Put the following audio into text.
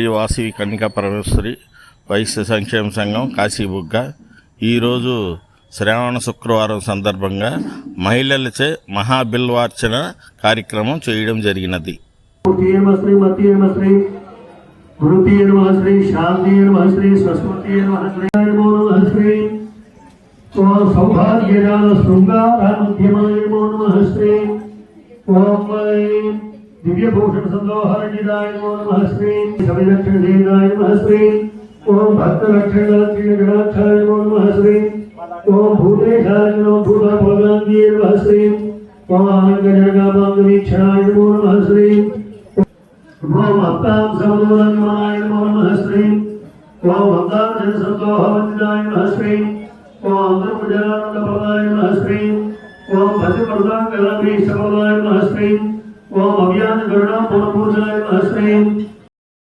శ్రీ వాసవి కన్యకా పరమేశ్వరి వైశ్య సంక్షేమ సంఘం కాశీబుగ్గ ఈరోజు శ్రావణ శుక్రవారం సందర్భంగా మహిళలచే మహాబిల్వార్చన కార్యక్రమం చేయడం జరిగినది. दिव्यभूषण संदोहरजिदाय नमो नमः श्री सविलक्षणदेवाय नमः श्री ओम भक्तरक्षणगणाक्षाय नमो नमः श्री ओम भूतेशाय नमो भूतभोगांगे नमः श्री ओम आनंदजनगामांगवीक्षणाय नमो नमः श्री ओम भक्तां समदोलन्माय नमो नमः श्री ओम भक्तां जनसंदोहवन्दिताय नमः श्री ओम धर्मजनानन्दप्रदाय नमः श्री ओम भद्रप्रदांगलाभीष्टप्रदाय नमः श्री ओम अभियान गरुड़ा पूर्णपूजाय नमः श्री